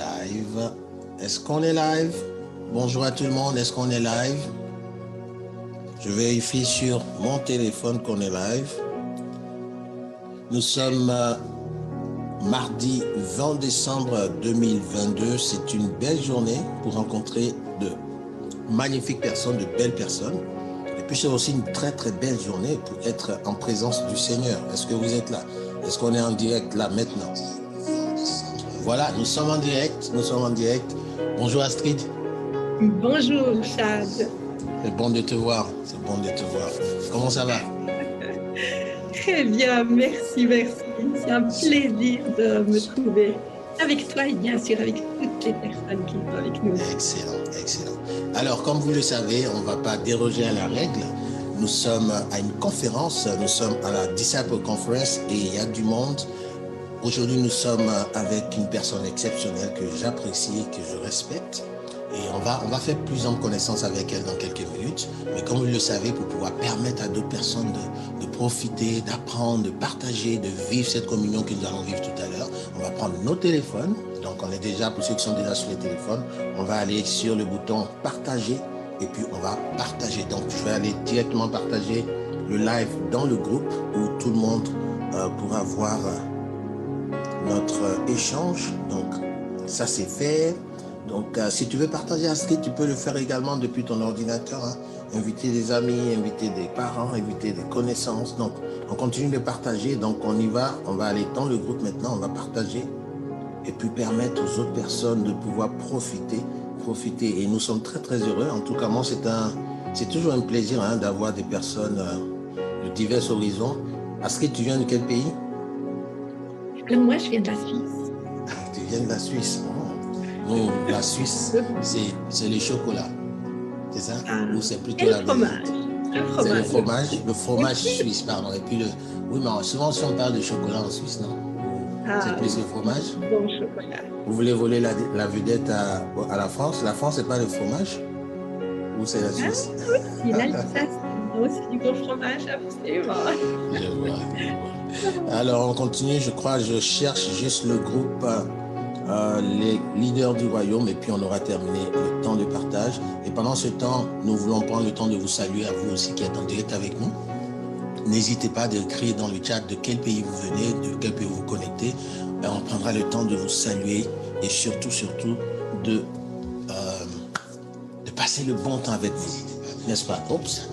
live. Est-ce qu'on est live? Bonjour à tout le monde, est-ce qu'on est live? Je vérifie sur mon téléphone qu'on est live. Nous sommes mardi 20 décembre 2022. C'est une belle journée pour rencontrer de magnifiques personnes, de belles personnes. Et puis c'est aussi une très très belle journée pour être en présence du Seigneur. Est-ce que vous êtes là? Est-ce qu'on est en direct là maintenant? Voilà, nous sommes en direct, Bonjour Astrid. Bonjour Chad. C'est bon de te voir, Comment ça va? Très bien, merci. C'est un plaisir de me trouver avec toi et bien sûr avec toutes les personnes qui sont avec nous. Excellent. Alors, comme vous le savez, on ne va pas déroger à la règle. Nous sommes à une conférence, nous sommes à la Disciple Conference et il y a du monde. Aujourd'hui, nous sommes avec une personne exceptionnelle que j'apprécie et que je respecte. Et on va faire plus en connaissance avec elle dans quelques minutes. Mais comme vous le savez, pour pouvoir permettre à d'autres personnes de profiter, d'apprendre, de partager, de vivre cette communion que nous allons vivre tout à l'heure, on va prendre nos téléphones. Donc, on est déjà, pour ceux qui sont déjà sur les téléphones, on va aller sur le bouton « Partager » et puis on va partager. Donc, je vais aller directement partager le live dans le groupe où tout le monde pourra voir notre échange. Donc, ça c'est fait. Donc, si tu veux partager Astrid, tu peux le faire également depuis ton ordinateur. Hein. Inviter des amis, inviter des parents, inviter des connaissances. Donc, on continue de partager. Donc, on y va. On va aller dans le groupe maintenant. On va partager et puis permettre aux autres personnes de pouvoir profiter. Et nous sommes très, très heureux. En tout cas, moi, c'est toujours un plaisir hein, d'avoir des personnes de divers horizons. Astrid, tu viens de quel pays? Alors, moi, je viens de la Suisse. Tu viens de la Suisse. Non, la Suisse, c'est le chocolat. C'est ça? Ou c'est plutôt la fromage. C'est le fromage suisse, pardon. Et puis oui, mais souvent, si on parle de chocolat en Suisse, non? C'est plus le fromage? Bon chocolat. Vous voulez voler la vedette à la France? La France, c'est pas le fromage? Ou c'est la Suisse? Oui, l'Alsace, c'est du bon fromage, absolument. Je vois. Alors, on continue, je cherche juste le groupe... les leaders du royaume et puis on aura terminé le temps de partage. Et pendant ce temps, nous voulons prendre le temps de vous saluer à vous aussi qui êtes en direct avec nous. N'hésitez pas d'écrire dans le chat de quel pays vous venez, de quel pays vous vous connectez. On prendra le temps de vous saluer et surtout de passer le bon temps avec vous. N'est-ce pas? Oups.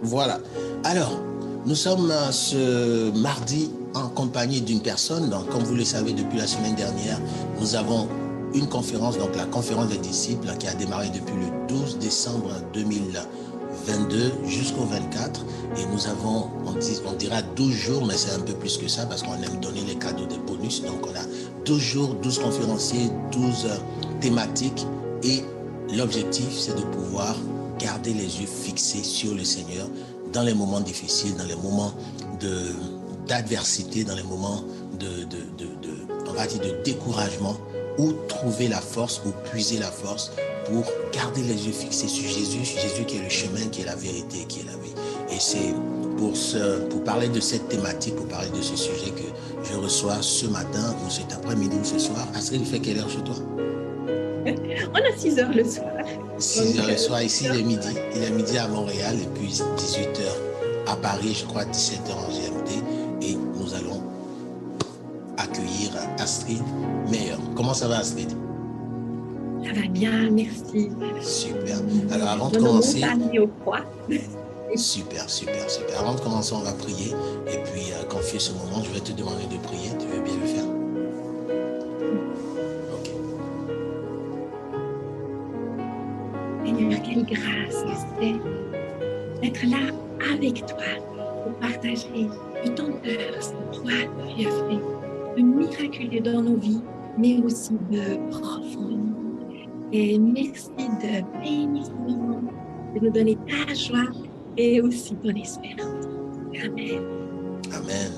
Voilà. Alors, nous sommes ce mardi en compagnie d'une personne. Donc, comme vous le savez, depuis la semaine dernière, nous avons une conférence, donc la conférence des disciples, qui a démarré depuis le 12 décembre 2022 jusqu'au 24. Et nous avons, on dira 12 jours, mais c'est un peu plus que ça parce qu'on aime donner les cadeaux des bonus. Donc, on a 12 jours, 12 conférenciers, 12 thématiques. Et l'objectif, c'est de pouvoir garder les yeux fixés sur le Seigneur dans les moments difficiles, dans les moments d'adversité, dans les moments on va dire de découragement, ou trouver la force, ou puiser la force pour garder les yeux fixés sur Jésus qui est le chemin, qui est la vérité, qui est la vie. Et c'est pour parler de cette thématique, pour parler de ce sujet que je reçois ce matin, ou cet après-midi, ou ce soir. Astrid, il fait quelle heure chez toi? On a 6 heures le soir. 6 heures le soir, ici il est midi. Il est midi à Montréal et puis 18 heures à Paris, je crois 17 heures en GMT. Et nous allons accueillir Astrid Meilleur. Comment ça va Astrid? Ça va bien, merci. Super. Alors avant de commencer... au froid. Super. Avant de commencer, on va prier. Et puis, confier ce moment, je vais te demander de prier. Tu veux bien le faire? Ok. Seigneur, quelle grâce que c'est d'être là avec toi pour partager autant d'heures que toi tu as fait de miraculeux dans nos vies, mais aussi de profond. Et merci de bénir ce moment, de nous donner ta joie et aussi ton espérance. Amen.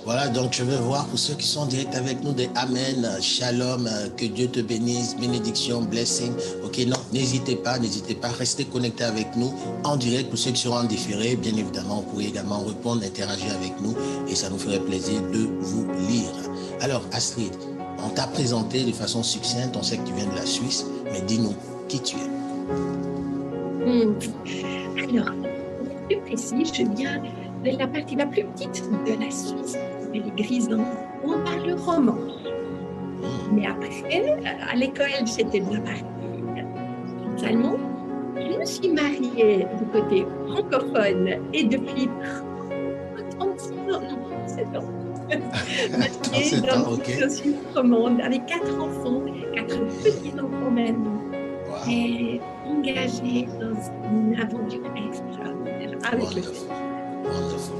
Voilà, donc je veux voir pour ceux qui sont en direct avec nous des Amen, Shalom, que Dieu te bénisse, bénédiction, blessing. Ok, non, n'hésitez pas, restez connectés avec nous en direct. Pour ceux qui seront en différé, bien évidemment, vous pouvez également répondre, interagir avec nous et ça nous ferait plaisir de vous lire. Alors, Astrid, On t'a présenté de façon succincte, on sait que tu viens de la Suisse, mais dis-nous qui tu es. Alors, pour être plus précis, je viens de la partie la plus petite de la Suisse, les Grisons, où on parle romanche. Mais après, à l'école, j'étais de la partie allemand. Je me suis mariée du côté francophone et depuis 36 ans, non, 37 ans, mariée 37 dans ans, ok. une Suisse romande avec 4 enfants, 4 petits-enfants maintenant, Wow. et engagée dans une aventure extraordinaire avec le Seigneur. Wonderful.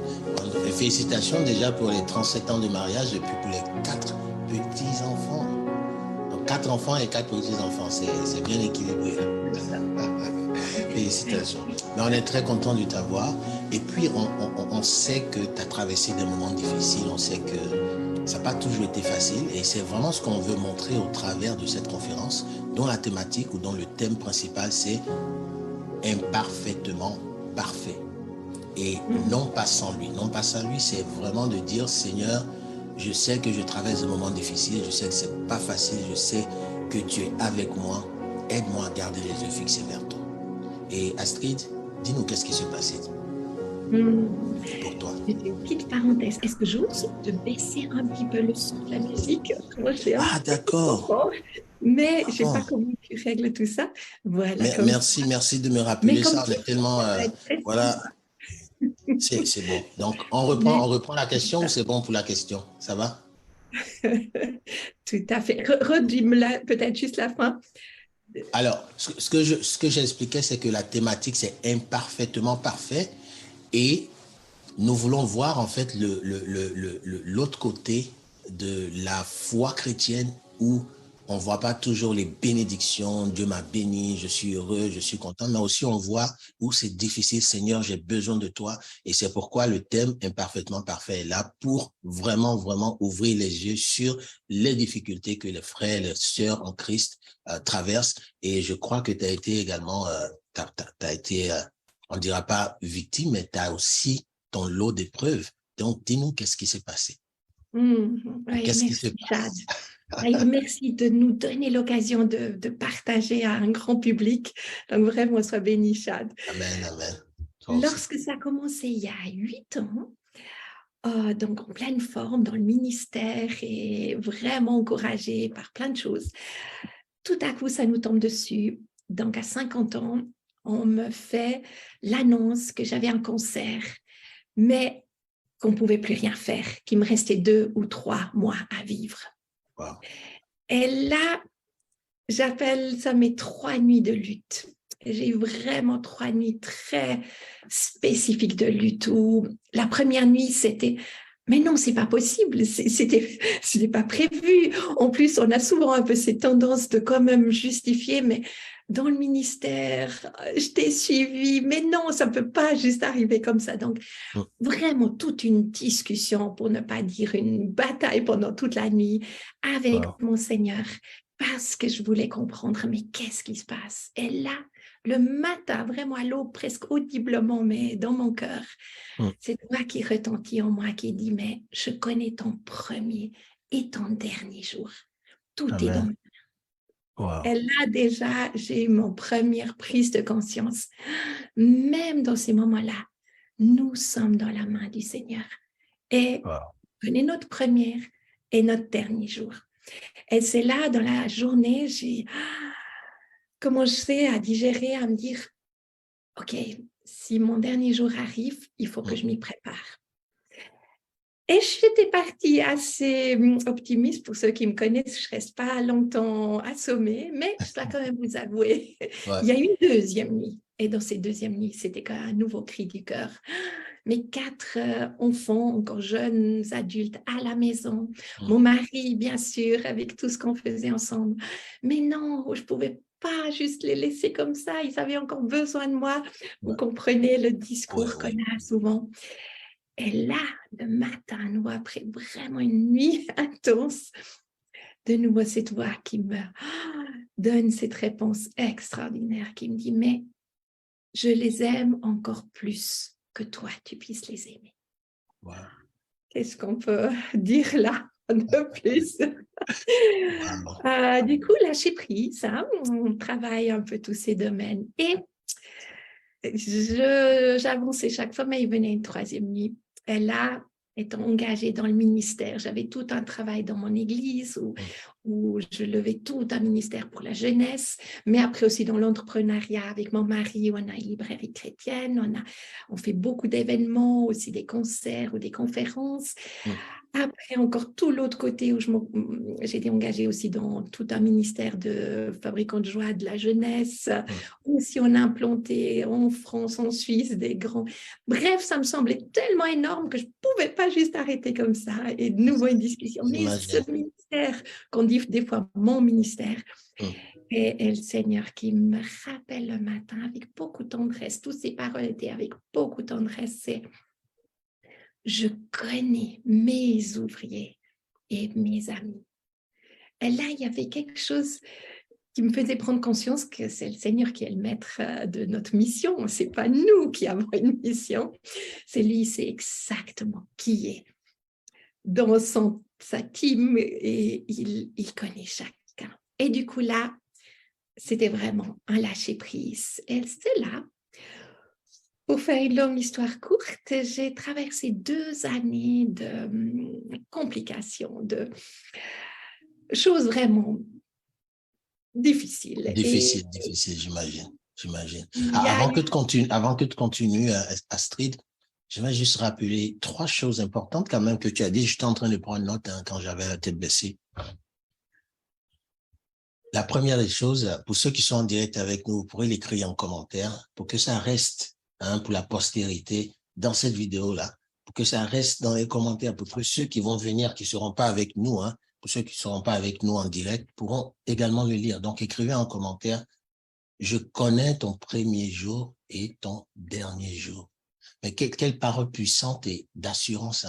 Et félicitations déjà pour les 37 ans de mariage et puis pour les 4 petits-enfants. Donc 4 enfants et 4 petits-enfants, c'est bien équilibré. Félicitations. Mais on est très content de t'avoir. Et puis, on sait que tu as traversé des moments difficiles. On sait que ça n'a pas toujours été facile. Et c'est vraiment ce qu'on veut montrer au travers de cette conférence, dont la thématique ou dont le thème principal, c'est imparfaitement parfait. Et non pas sans lui. Non pas sans lui, c'est vraiment de dire, Seigneur, je sais que je traverse des moments difficiles. Je sais que c'est pas facile. Je sais que tu es avec moi. Aide-moi à garder les yeux fixés vers toi. Et Astrid, dis-nous qu'est-ce qui s'est passé pour toi. Une petite parenthèse. Est-ce que j'ose te baisser un petit peu le son de la musique? Moi, j'ai un D'accord. mais je ne sais pas comment tu règles tout ça. Voilà. Merci de me rappeler ça. On est tellement... voilà, c'est bon. Donc, on reprend la question ou c'est bon pour la question? Ça va? Tout à fait. Redis-moi peut-être juste la fin. Alors, ce que j'expliquais, c'est que la thématique, c'est imparfaitement parfait. Et nous voulons voir en fait l'autre côté de la foi chrétienne où on ne voit pas toujours les bénédictions, Dieu m'a béni, je suis heureux, je suis content, mais aussi on voit où c'est difficile, Seigneur, j'ai besoin de toi. Et c'est pourquoi le thème imparfaitement parfait est là pour vraiment, vraiment ouvrir les yeux sur les difficultés que les frères et les sœurs en Christ traversent. Et je crois que tu as été également, t'as été, on ne dira pas victime, mais tu as aussi ton lot d'épreuves. Donc, dis-nous qu'est-ce qui s'est passé. Qu'est-ce qui se passe? Merci de nous donner l'occasion de partager à un grand public. Donc, vraiment, sois béni, Chad. Amen, amen. Lorsque ça a commencé il y a 8 ans, donc en pleine forme dans le ministère et vraiment encouragée par plein de choses, tout à coup, ça nous tombe dessus. Donc, à 50 ans, on me fait l'annonce que j'avais un cancer, mais qu'on ne pouvait plus rien faire, qu'il me restait 2 ou 3 mois à vivre. Wow. Et là, j'appelle ça mes 3 nuits de lutte. J'ai eu vraiment 3 nuits très spécifiques de lutte où la première nuit, c'était « mais non, c'est pas possible, c'était pas prévu ». En plus, on a souvent un peu ces tendances de quand même justifier, mais dans le ministère, je t'ai suivi, mais non, ça peut pas juste arriver comme ça. Donc, vraiment toute une discussion, pour ne pas dire une bataille pendant toute la nuit avec mon Seigneur, parce que je voulais comprendre, mais qu'est-ce qui se passe? Et là, le matin, vraiment à l'aube, presque audiblement, mais dans mon cœur, c'est toi qui retentit en moi, qui dit, mais je connais ton premier et ton dernier jour. Tout est dans le Wow. Et là, déjà, j'ai eu mon première prise de conscience. Même dans ces moments-là, nous sommes dans la main du Seigneur. Et prenez notre première et notre dernier jour. Et c'est là, dans la journée, j'ai commencé à digérer, à me dire, OK, si mon dernier jour arrive, il faut que je m'y prépare. Et j'étais partie assez optimiste. Pour ceux qui me connaissent, je ne reste pas longtemps assommée, mais je dois quand même vous avouer, il y a une deuxième nuit. Et dans cette deuxième nuit, c'était quand même un nouveau cri du cœur. Mes 4 enfants, encore jeunes adultes, à la maison. Mon mari, bien sûr, avec tout ce qu'on faisait ensemble. Mais non, je ne pouvais pas juste les laisser comme ça. Ils avaient encore besoin de moi. Vous comprenez le discours qu'on a souvent. Et là, le matin, nous, après vraiment une nuit intense, de nouveau cette voix qui me donne cette réponse extraordinaire, qui me dit, mais je les aime encore plus que toi, tu puisses les aimer. Wow. Qu'est-ce qu'on peut dire là? de plus. Wow. Du coup, lâcher prise, hein, on travaille un peu tous ces domaines. Et j'avançais chaque fois, mais il venait une troisième nuit. Et là, étant engagée dans le ministère, j'avais tout un travail dans mon église où je levais tout un ministère pour la jeunesse, mais après aussi dans l'entrepreneuriat avec mon mari, on a une librairie chrétienne, on fait beaucoup d'événements, aussi des concerts ou des conférences. Après, encore tout l'autre côté où j'étais engagée aussi dans tout un ministère de fabricants de joie de la jeunesse. Aussi, on a implanté en France, en Suisse, des grands... Bref, ça me semblait tellement énorme que je ne pouvais pas juste arrêter comme ça. Et de nouveau, une discussion. Mais J'imagine. ce ministère, qu'on dit des fois mon ministère, et le Seigneur qui me rappelle le matin avec beaucoup de tendresse, toutes ces paroles étaient avec beaucoup de tendresse, c'est: je connais mes ouvriers et mes amis. Et là, il y avait quelque chose qui me faisait prendre conscience que c'est le Seigneur qui est le maître de notre mission. Ce n'est pas nous qui avons une mission. C'est lui, c'est exactement qui est dans sa team et il connaît chacun. Et du coup, là, c'était vraiment un lâcher-prise. Et c'est là. Pour faire une longue histoire courte, j'ai traversé 2 années de complications, de choses vraiment difficiles. Difficile, j'imagine. Il Avant que tu continues, Astrid, je vais juste rappeler 3 choses importantes quand même que tu as dit. J'étais en train de prendre note quand j'avais la tête baissée. La première des choses, pour ceux qui sont en direct avec nous, vous pourrez l'écrire en commentaire pour que ça reste pour la postérité dans cette vidéo-là, pour que ça reste dans les commentaires, pour que ceux qui vont venir, qui ne seront pas avec nous, pour ceux qui ne seront pas avec nous en direct, pourront également le lire. Donc, écrivez en commentaire: je connais ton premier jour et ton dernier jour. Mais quelle parole puissante et d'assurance.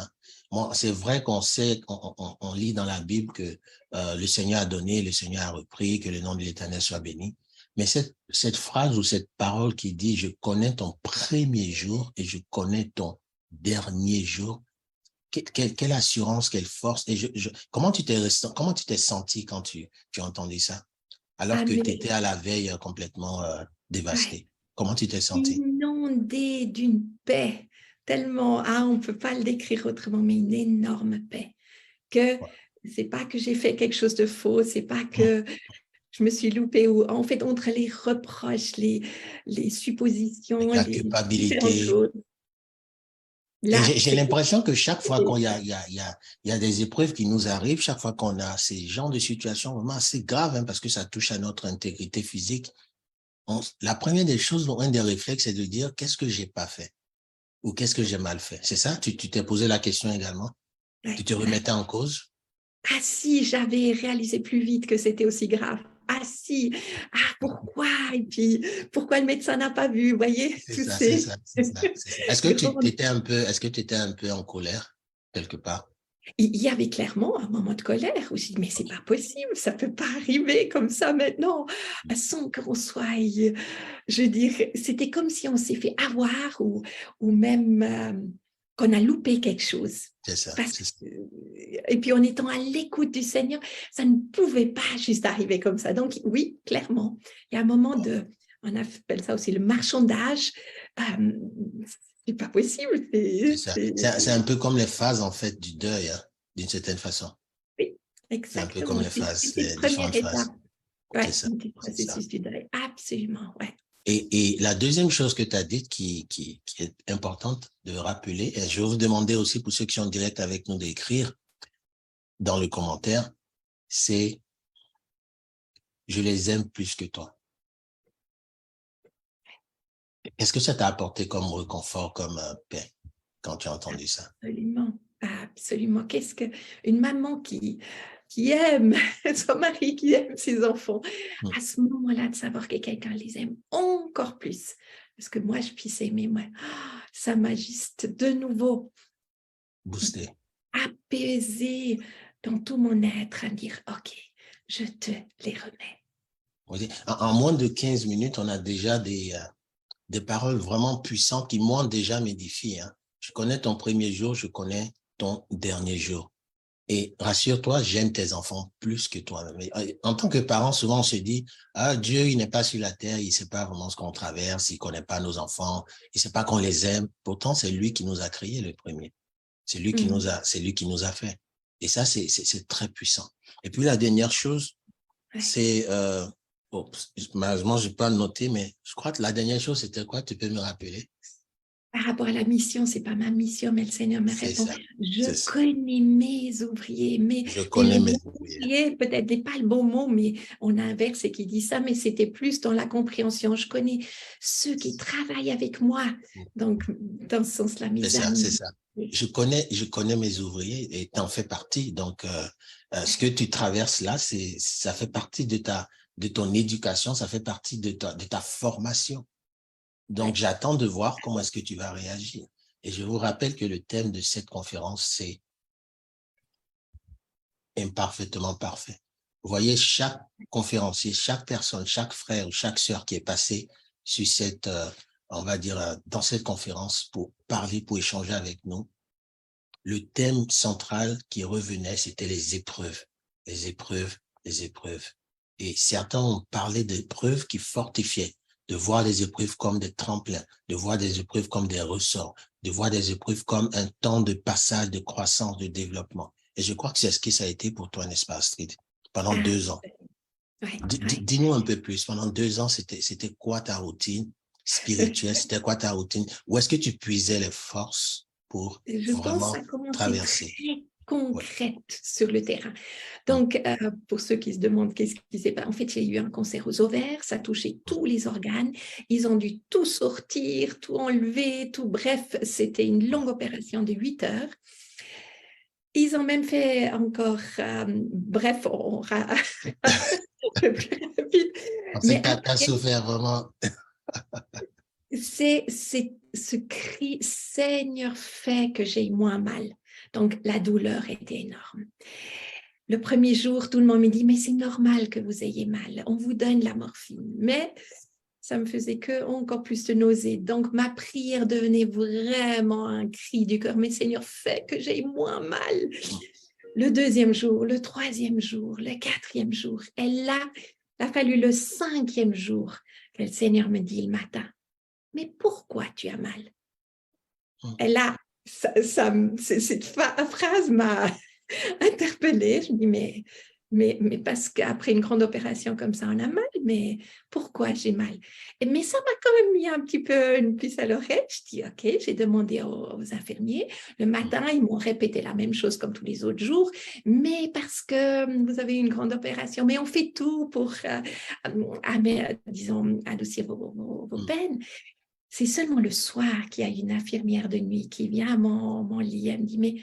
Moi, c'est vrai qu'on sait, on lit dans la Bible que le Seigneur a donné, le Seigneur a repris, que le nom de l'Éternel soit béni. Mais cette phrase ou cette parole qui dit: je connais ton premier jour et je connais ton dernier jour, quelle assurance, quelle force. Et comment tu t'es senti quand tu as entendu ça, alors que tu étais à la veille complètement dévasté? Comment tu t'es senti? Inondée d'une paix, tellement, on ne peut pas le décrire autrement, mais une énorme paix. Que c'est pas que j'ai fait quelque chose de faux, c'est pas que je me suis loupée, ou en fait, entre les reproches, les suppositions, la les culpabilité. différentes choses. Là, j'ai l'impression que chaque fois qu'il y a des épreuves qui nous arrivent, chaque fois qu'on a ces genres de situations vraiment assez graves, parce que ça touche à notre intégrité physique, la première des choses, un des réflexes, c'est de dire: qu'est-ce que j'ai pas fait ou qu'est-ce que j'ai mal fait? C'est ça? Tu t'es posé la question également? Tu te remettais en cause? Ah si, j'avais réalisé plus vite que c'était aussi grave. Ah si, pourquoi? Et puis, pourquoi le médecin n'a pas vu? Vous voyez, C'est ça. Est-ce que tu étais un peu en colère quelque part? Il y avait clairement un moment de colère où je dis: mais c'est pas possible, ça peut pas arriver comme ça maintenant, sans qu'on soit, je veux dire, c'était comme si on s'est fait avoir ou même qu'on a loupé quelque chose. C'est ça. Et puis en étant à l'écoute du Seigneur, ça ne pouvait pas juste arriver comme ça. Donc oui, clairement, il y a un moment on appelle ça aussi le marchandage. C'est pas possible. C'est un peu comme les phases en fait du deuil, d'une certaine façon. Oui, exactement. C'est un peu comme les phases, les différentes phases. Ouais, c'est ça. Du processus du deuil. Absolument, ouais. Et la deuxième chose que tu as dite qui est importante de rappeler, et je vais vous demander aussi pour ceux qui sont en direct avec nous d'écrire dans le commentaire, c'est: je les aime plus que toi. Qu'est-ce que ça t'a apporté comme réconfort, comme paix, quand tu as entendu ça? Absolument, absolument. Qu'est-ce qu'une maman qui aime son mari, qui aime ses enfants, à ce moment-là, de savoir que quelqu'un les aime encore plus, parce que moi, je puisse aimer, moi, ça m'a juste de nouveau boosté, apaisé dans tout mon être, à me dire: ok, je te les remets. En moins de 15 minutes, on a déjà des paroles vraiment puissantes qui, moi, déjà m'édifient. Je connais ton premier jour, je connais ton dernier jour. Et rassure-toi, j'aime tes enfants plus que toi-même. En tant que parent, souvent on se dit, ah, Dieu, il n'est pas sur la terre, il ne sait pas vraiment ce qu'on traverse, il ne connaît pas nos enfants, il ne sait pas qu'on les aime. Pourtant, c'est lui qui nous a créés le premier. C'est lui qui nous a fait. Et ça, c'est très puissant. Et puis la dernière chose, Ouais. c'est, bon, malheureusement, je n'ai pas noté, mais je crois que la dernière chose, c'était quoi? Tu peux me rappeler? Par rapport à la mission, c'est pas ma mission, mais le Seigneur me C'est répond. ça, Je c'est ça. connais mes ouvriers, mais Je et connais les mes mots ouvriers. ouvriers, peut-être n'est pas le bon mot, mais on a un verset qui dit ça, mais c'était plus dans la compréhension. Je connais ceux qui travaillent avec moi. Donc, dans ce sens-là, C'est mes ça, c'est amis. ça. Je connais mes ouvriers et tu en fais partie. Donc, ce que tu traverses là, ça fait partie de ton éducation, ça fait partie de ta formation. Donc, Ouais. j'attends de voir comment est-ce que tu vas réagir. Et je vous rappelle que le thème de cette conférence, c'est imparfaitement parfait. Vous voyez, chaque conférencier, chaque personne, chaque frère ou chaque sœur qui est passé sur cette, on va dire, dans cette conférence pour parler, pour échanger avec nous, le thème central qui revenait, c'était les épreuves, les épreuves, les épreuves. Et certains ont parlé d'épreuves qui fortifiaient, de voir les épreuves comme des tremplins, de voir des épreuves comme des ressorts, de voir des épreuves comme un temps de passage, de croissance, de développement. Et je crois que c'est ce que ça a été pour toi, n'est-ce pas, Astrid, pendant Ah, 2 ans. ouais, ouais. Dis-nous un peu plus, pendant 2 ans, c'était quoi ta routine spirituelle, c'était quoi ta routine? Où est-ce que tu puisais les forces pour Je pense que ça vraiment a commencé traverser? très Ouais. concrète sur le terrain. Hum, Donc, pour ceux qui se demandent qu'est-ce qui s'est passé, en fait, j'ai eu un cancer aux ovaires, ça touchait hum. tous les organes. Ils ont dû tout sortir, tout enlever, tout. Bref, c'était une longue opération de 8 heures. Ils ont même fait encore, bref, on fait plus rapide. En fait, Mais tu as après, souffert vraiment. c'est ce cri, Seigneur, fait que j'ai moins mal. Donc, la douleur était énorme. Le premier jour, tout le monde me dit, mais c'est normal que vous ayez mal, on vous donne la morphine. Mais ça me faisait que encore plus de nausées. Donc, ma prière devenait vraiment un cri du cœur, mais Seigneur, fais que j'ai moins mal. Le deuxième jour, le troisième jour, le quatrième jour. Et là, il a fallu le 5e jour que le Seigneur me dit le matin, mais pourquoi tu as mal? Et là, cette phrase m'a interpellée. Je me dis, mais parce qu'après une grande opération comme ça, on a mal, mais pourquoi j'ai mal? Mais ça m'a quand même mis un petit peu une puce à l'oreille. Je dis, OK, j'ai demandé aux infirmiers. Le matin, ils m'ont répété la même chose comme tous les autres jours, mais parce que vous avez une grande opération, mais on fait tout pour, disons, adoucir vos peines. C'est seulement le soir qu'il y a une infirmière de nuit qui vient à mon lit. Elle me dit, mais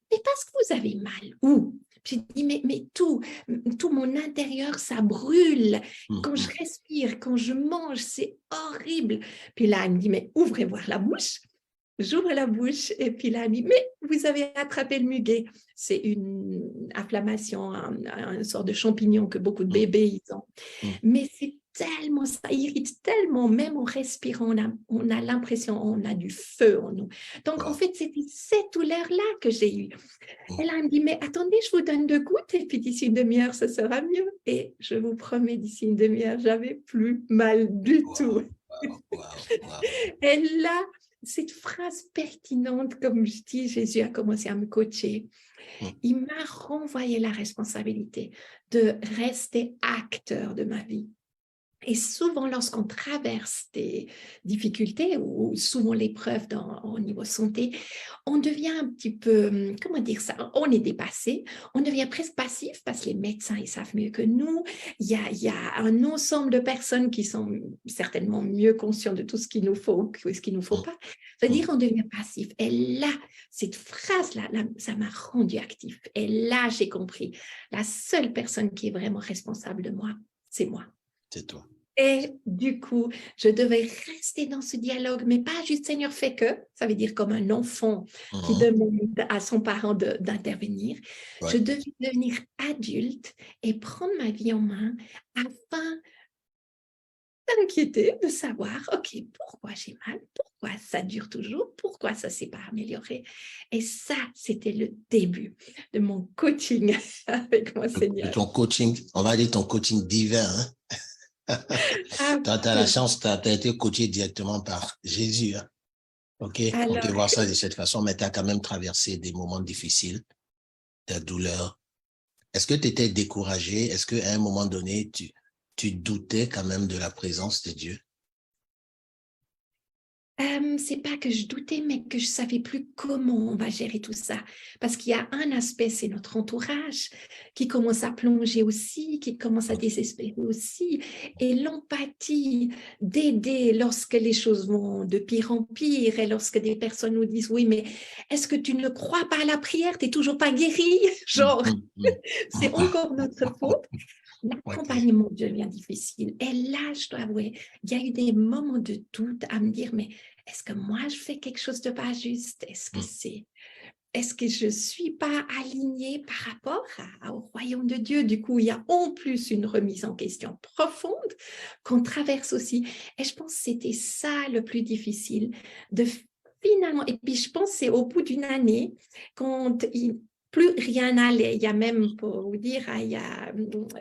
parce que vous avez mal. Où? J'ai dit, mais tout mon intérieur, ça brûle. Quand je respire, quand je mange, c'est horrible. Puis là, elle me dit, mais ouvrez voir la bouche. J'ouvre la bouche et puis là, elle me dit, mais vous avez attrapé le muguet. C'est une inflammation, une sorte de champignon que beaucoup de bébés ils ont. Mais c'est tellement, ça irrite tellement, même en respirant, on a l'impression, on a du feu en nous. Donc, en Wow. fait, c'était cette douleur-là que j'ai eue. Et là, elle me dit, mais attendez, je vous donne 2 gouttes et puis d'ici une demi-heure, ça sera mieux. Et je vous promets, d'ici une demi-heure, j'avais plus mal du tout. Wow. Wow. Wow. Wow. Et là, cette phrase pertinente, comme je dis, Jésus a commencé à me coacher. Il m'a renvoyé la responsabilité de rester acteur de ma vie. Et souvent, lorsqu'on traverse des difficultés ou souvent l'épreuve au niveau santé, on devient un petit peu, comment dire ça, on est dépassé, on devient presque passif parce que les médecins, ils savent mieux que nous. Il y a un ensemble de personnes qui sont certainement mieux conscients de tout ce qu'il nous faut que ce qu'il ne nous faut pas. C'est-à-dire, on devient passif. Et là, cette phrase-là, ça m'a rendu actif. Et là, j'ai compris, la seule personne qui est vraiment responsable de moi, c'est moi. C'est toi. Et du coup, je devais rester dans ce dialogue, mais pas juste Seigneur fait que, ça veut dire comme un enfant qui demande à son parent d'intervenir. Ouais. Je devais devenir adulte et prendre ma vie en main afin t'inquiéter de savoir, OK, pourquoi j'ai mal, pourquoi ça dure toujours, pourquoi ça ne s'est pas amélioré. Et ça, c'était le début de mon coaching avec mon De Seigneur. ton coaching, on va dire ton coaching divin. Hein? Tu as la chance, tu as été coaché directement par Jésus. Hein? OK, on peut Alors, voir ça de cette façon, mais tu as quand même traversé des moments difficiles, de douleur. Est-ce que tu étais découragé? Est-ce qu'à un moment donné, tu doutais quand même de la présence de Dieu? c'est pas que je doutais, mais que je savais plus comment on va gérer tout ça. Parce qu'il y a un aspect, c'est notre entourage qui commence à plonger aussi, qui commence à désespérer aussi. Et l'empathie d'aider lorsque les choses vont de pire en pire et lorsque des personnes nous disent, oui, mais est-ce que tu ne crois pas à la prière? Tu n'es toujours pas guéri? Genre, c'est encore notre faute. Ouais. L'accompagnement devient difficile. Et là, je dois avouer, il y a eu des moments de doute à me dire, mais est-ce que moi, je fais quelque chose de pas juste? Est-ce que je suis pas alignée par rapport au royaume de Dieu? Du coup, il y a en plus une remise en question profonde qu'on traverse aussi. Et je pense que c'était ça le plus difficile, de finalement, et puis je pense que c'est au bout d'une année, quand plus rien n'allait. Il y a même, pour vous dire, il y a,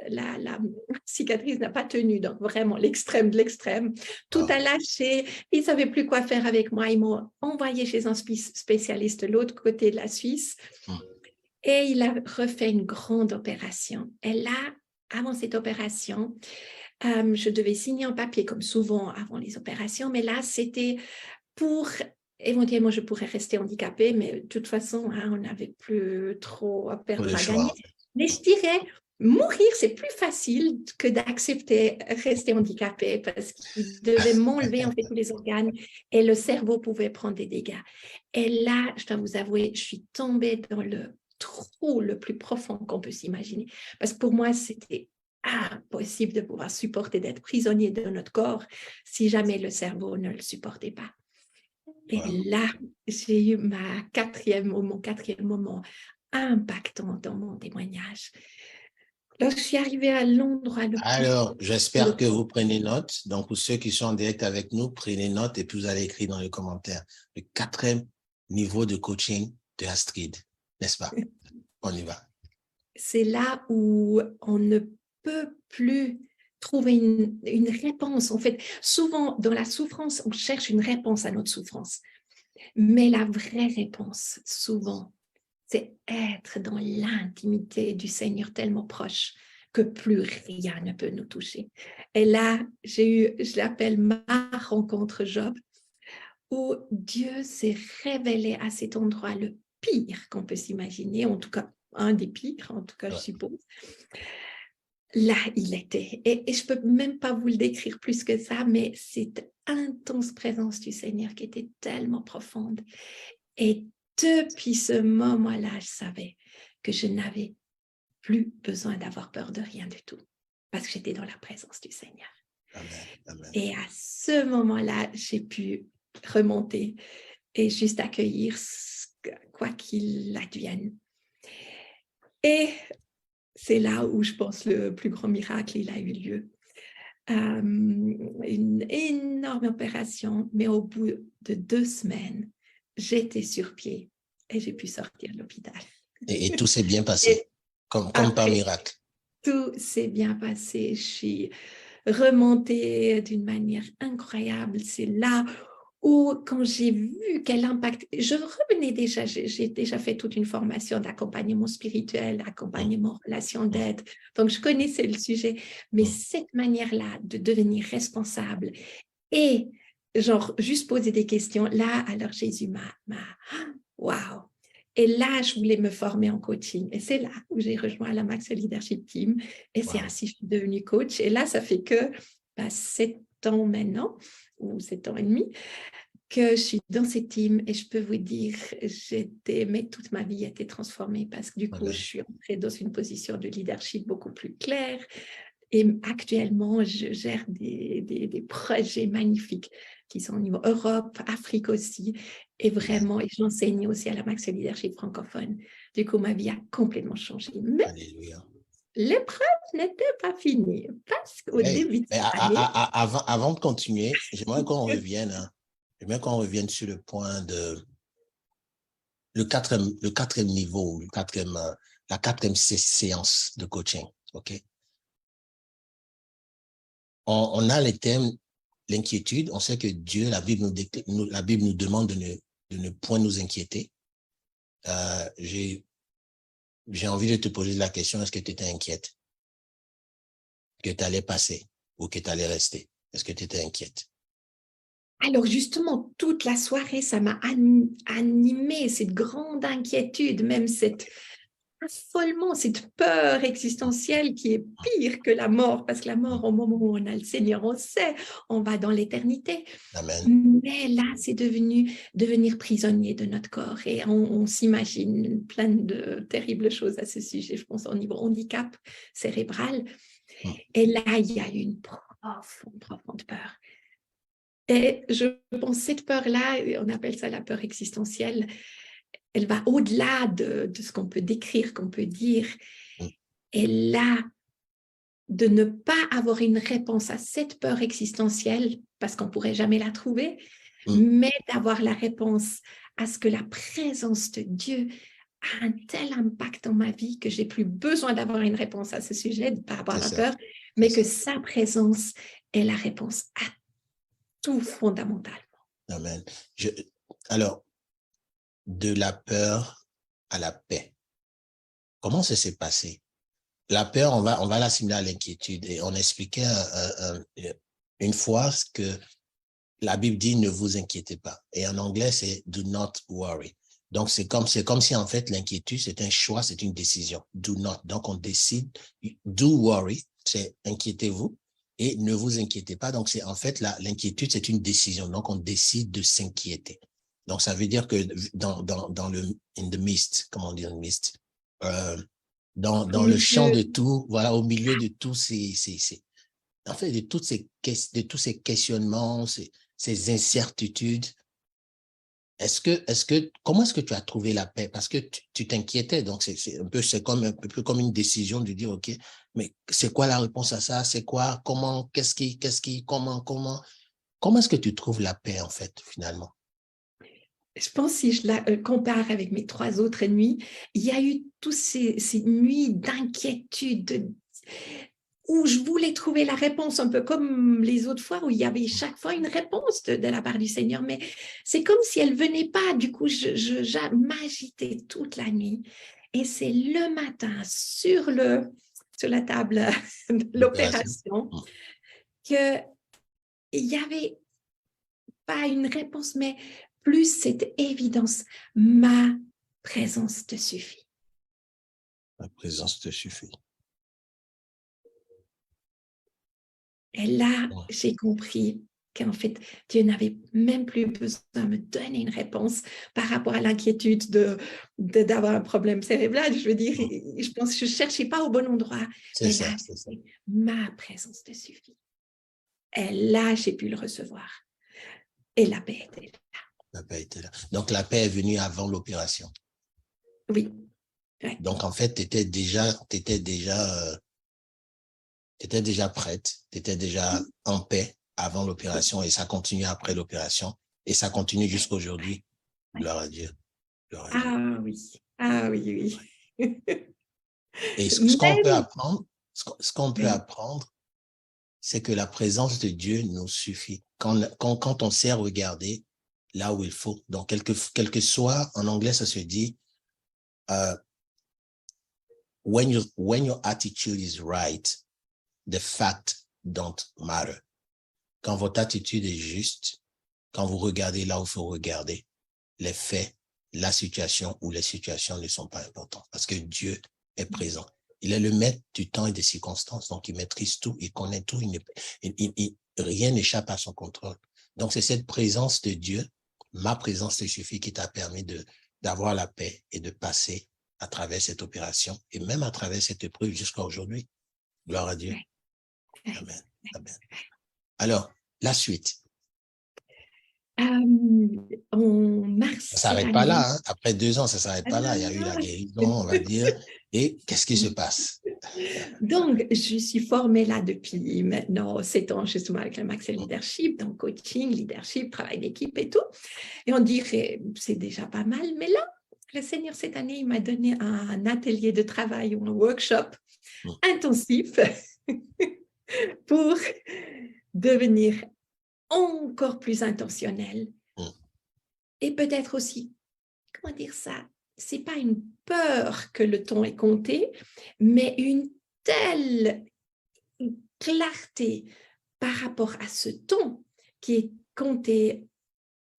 la cicatrice n'a pas tenu, donc vraiment l'extrême de l'extrême. Tout a lâché, ils ne savaient plus quoi faire avec moi. Ils m'ont envoyé chez un spécialiste de l'autre côté de la Suisse et il a refait une grande opération. Et là, avant cette opération, je devais signer un papier comme souvent avant les opérations, mais là, c'était pour éventuellement, je pourrais rester handicapée, mais de toute façon, hein, on n'avait plus trop à perdre ou à gagner. Mais je dirais, mourir, c'est plus facile que d'accepter rester handicapée parce qu'il devait m'enlever en fait tous les organes et le cerveau pouvait prendre des dégâts. Et là, je dois vous avouer, je suis tombée dans le trou le plus profond qu'on peut s'imaginer. Parce que pour moi, c'était impossible de pouvoir supporter d'être prisonnier de notre corps si jamais le cerveau ne le supportait pas. Et là, j'ai eu mon quatrième moment impactant dans mon témoignage. Lorsque je suis arrivée à l'endroit le plus... Alors, j'espère que vous prenez note. Donc, pour ceux qui sont en direct avec nous, prenez note et puis vous allez écrire dans les commentaires. Le 4e niveau de coaching de Astrid, n'est-ce pas? On y va. C'est là où on ne peut plus trouver une réponse. En fait, souvent, dans la souffrance, on cherche une réponse à notre souffrance. Mais la vraie réponse, souvent, c'est être dans l'intimité du Seigneur tellement proche que plus rien ne peut nous toucher. Et là, je l'appelle ma rencontre Job, où Dieu s'est révélé à cet endroit le pire qu'on peut s'imaginer, en tout cas, un des pires, en tout cas, je suppose. Là, il était. Et je ne peux même pas vous le décrire plus que ça, mais cette intense présence du Seigneur qui était tellement profonde. Et depuis ce moment-là, je savais que je n'avais plus besoin d'avoir peur de rien du tout, parce que j'étais dans la présence du Seigneur. Amen. Amen. Et à ce moment-là, j'ai pu remonter et juste accueillir quoi qu'il advienne. Et c'est là où je pense le plus grand miracle, il a eu lieu. Une énorme opération, mais au bout de 2 semaines, j'étais sur pied et j'ai pu sortir de l'hôpital. Et tout s'est bien passé, comme par miracle. Tout s'est bien passé. Je suis remontée d'une manière incroyable. C'est là où, quand j'ai vu quel impact, je revenais déjà, j'ai déjà fait toute une formation d'accompagnement spirituel, d'accompagnement relation d'aide, donc je connaissais le sujet, mais cette manière-là de devenir responsable et genre juste poser des questions, là, alors Jésus waouh! Et là, je voulais me former en coaching. Et c'est là où j'ai rejoint la Max Leadership Team. Et c'est ainsi que je suis devenue coach. Et là, ça fait que 7 ans maintenant, ou 7 ans et demi, que je suis dans cette team. Et je peux vous dire, mais toute ma vie a été transformée parce que du coup, je suis entrée dans une position de leadership beaucoup plus claire. Et actuellement, je gère des projets magnifiques qui sont au niveau Europe, Afrique aussi. Et vraiment, et j'enseigne aussi à la Max Leadership francophone. Du coup, ma vie a complètement changé. Mais Alléluia. l'épreuve n'était pas finie. Parce qu'au Hey, début de mais cette année, avant de continuer, j'aimerais qu'on revienne, hein, j'aimerais qu'on revienne sur le point de le quatrième niveau, la quatrième séance de coaching. OK? On a les thèmes, l'inquiétude. On sait que Dieu, la Bible nous demande de ne point nous inquiéter. J'ai envie de te poser la question, est-ce que tu étais inquiète? Que tu allais passer ou que tu allais rester? Est-ce que tu étais inquiète? alors justement, toute la soirée, ça m'a animée, cette grande inquiétude, même cet affolement, cette peur existentielle qui est pire que la mort, parce que la mort, au moment où on a le Seigneur, on sait, on va dans l'éternité. Amen. Mais là, c'est devenir prisonnier de notre corps et on s'imagine plein de terribles choses à ce sujet, je pense au niveau handicap cérébral. Et là, il y a une profonde peur. Et je pense cette peur-là, on appelle ça la peur existentielle, elle va au-delà de ce qu'on peut décrire, qu'on peut dire. Et là, de ne pas avoir une réponse à cette peur existentielle, parce qu'on ne pourrait jamais la trouver, mais d'avoir la réponse à ce que la présence de Dieu a un tel impact dans ma vie que j'ai plus besoin d'avoir une réponse à ce sujet par rapport à la peur, mais que sa présence est la réponse à tout fondamentalement. Amen. Alors, de la peur à la paix. Comment ça s'est passé? La peur, on va l'assimiler à l'inquiétude. Et on expliquait une fois que la Bible dit ne vous inquiétez pas. Et en anglais, c'est do not worry. Donc, c'est comme si en fait l'inquiétude, c'est un choix, c'est une décision. Do not. Donc, on décide. Do worry, c'est inquiétez-vous. Et ne vous inquiétez pas. Donc, c'est en fait l'inquiétude, c'est une décision. Donc, on décide de s'inquiéter. Donc, ça veut dire que dans le in the midst, comment on dit in the midst, dans le champ de tout, voilà, au milieu de tous en fait, de tous ces questionnements, ces incertitudes, comment est-ce que tu as trouvé la paix? Parce que tu t'inquiétais, donc c'est un peu comme une décision de dire, OK, mais c'est quoi la réponse à ça? C'est quoi? Comment? Comment est-ce que tu trouves la paix, en fait, finalement? Je pense, si je la compare avec mes 3 autres nuits, il y a eu toutes ces nuits d'inquiétude, où je voulais trouver la réponse, un peu comme les autres fois, où il y avait chaque fois une réponse de la part du Seigneur, mais c'est comme si elle ne venait pas. Du coup, je m'agitais toute la nuit. Et c'est le matin, sur la table de l'opération, qu'il n'y avait pas une réponse, mais plus cette évidence, ma présence te suffit. Ma présence te suffit. Et là, j'ai compris qu'en fait, Dieu n'avait même plus besoin de me donner une réponse par rapport à l'inquiétude d'avoir un problème cérébral. Je veux dire, je pense que je ne cherchais pas au bon endroit. C'est ça. Ma présence te suffit. Et là, j'ai pu le recevoir. Et la paix était là. La paix était là. Donc, la paix est venue avant l'opération. Oui. Ouais. Donc, en fait, tu étais déjà prête, tu étais déjà en paix avant l'opération et ça continue après l'opération et ça continue jusqu'à aujourd'hui. Gloire à Dieu. Gloire à Dieu. Ah oui. Ah oui, oui. Et ce qu'on peut apprendre, c'est que la présence de Dieu nous suffit. Quand on sait regarder là où il faut. Donc, quel que soit, en anglais, ça se dit, when your attitude is right, the fact don't matter. Quand votre attitude est juste, quand vous regardez là où il faut regarder, les faits, la situation ou les situations ne sont pas importantes parce que Dieu est présent. Il est le maître du temps et des circonstances, donc il maîtrise tout, il connaît tout, rien n'échappe à son contrôle. Donc c'est cette présence de Dieu, ma présence te suffit, qui t'a permis d'avoir la paix et de passer à travers cette opération et même à travers cette épreuve jusqu'à aujourd'hui. Gloire à Dieu. Amen. Amen. Alors, la suite. En mars. Ça ne s'arrête pas là. Hein. Après 2 ans, ça ne s'arrête pas là. Il y a eu la guérison, on va dire. Et qu'est-ce qui se passe? Donc, je suis formée là depuis maintenant 7 ans, justement, avec le Max Leadership, donc coaching, leadership, travail d'équipe et tout. Et on dirait, c'est déjà pas mal. Mais là, le Seigneur, cette année, il m'a donné un atelier de travail ou un workshop intensif pour devenir encore plus intentionnel. Et peut-être aussi, comment dire ça, c'est pas une peur que le temps est compté, mais une telle clarté par rapport à ce temps qui est compté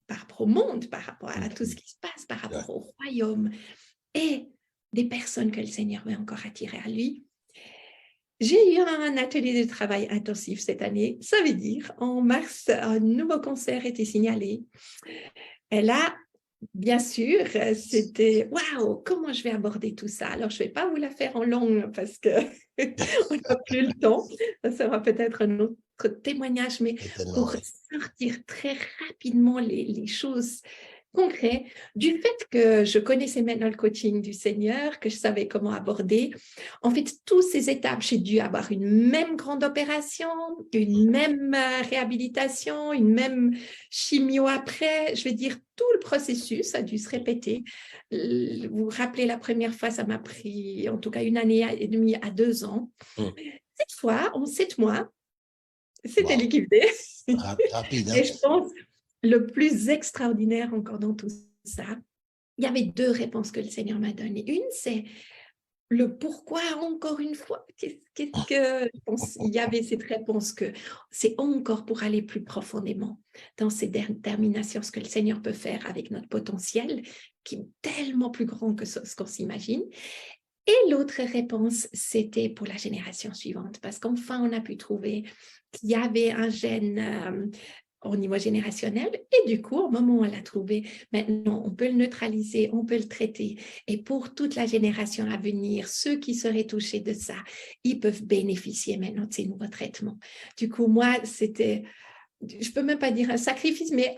par rapport au monde, par rapport à tout ce qui se passe, par rapport au royaume et des personnes que le Seigneur veut encore attirer à lui. J'ai eu un atelier de travail intensif cette année. Ça veut dire, en mars, un nouveau concert était signalé. Et là, bien sûr, c'était « Waouh, comment je vais aborder tout ça ?» Alors, je ne vais pas vous la faire en long parce qu'on n'a plus le temps. Ça sera peut-être un autre témoignage, mais pour sortir très rapidement les choses concrètes, du fait que je connaissais maintenant le coaching du Seigneur, que je savais comment aborder, en fait, toutes ces étapes, j'ai dû avoir une même grande opération, une même réhabilitation, une même chimio après. Je vais dire, tout le processus a dû se répéter. Vous vous rappelez, la première fois, ça m'a pris en tout cas 1 année et demie à 2 ans. Cette fois, en 7 mois, c'était liquidé. Rapide, hein? Et je pense, le plus extraordinaire encore dans tout ça, il y avait 2 réponses que le Seigneur m'a données. Une, c'est le pourquoi, encore une fois. Qu'est-ce que je pense, il y avait cette réponse que c'est encore pour aller plus profondément dans ces déterminations, ce que le Seigneur peut faire avec notre potentiel, qui est tellement plus grand que ce qu'on s'imagine. Et l'autre réponse, c'était pour la génération suivante, parce qu'enfin, on a pu trouver qu'il y avait un gène au niveau générationnel, et du coup, au moment où on l'a trouvé, maintenant, on peut le neutraliser, on peut le traiter, et pour toute la génération à venir, ceux qui seraient touchés de ça, ils peuvent bénéficier maintenant de ces nouveaux traitements. Du coup, moi, c'était, je ne peux même pas dire un sacrifice, mais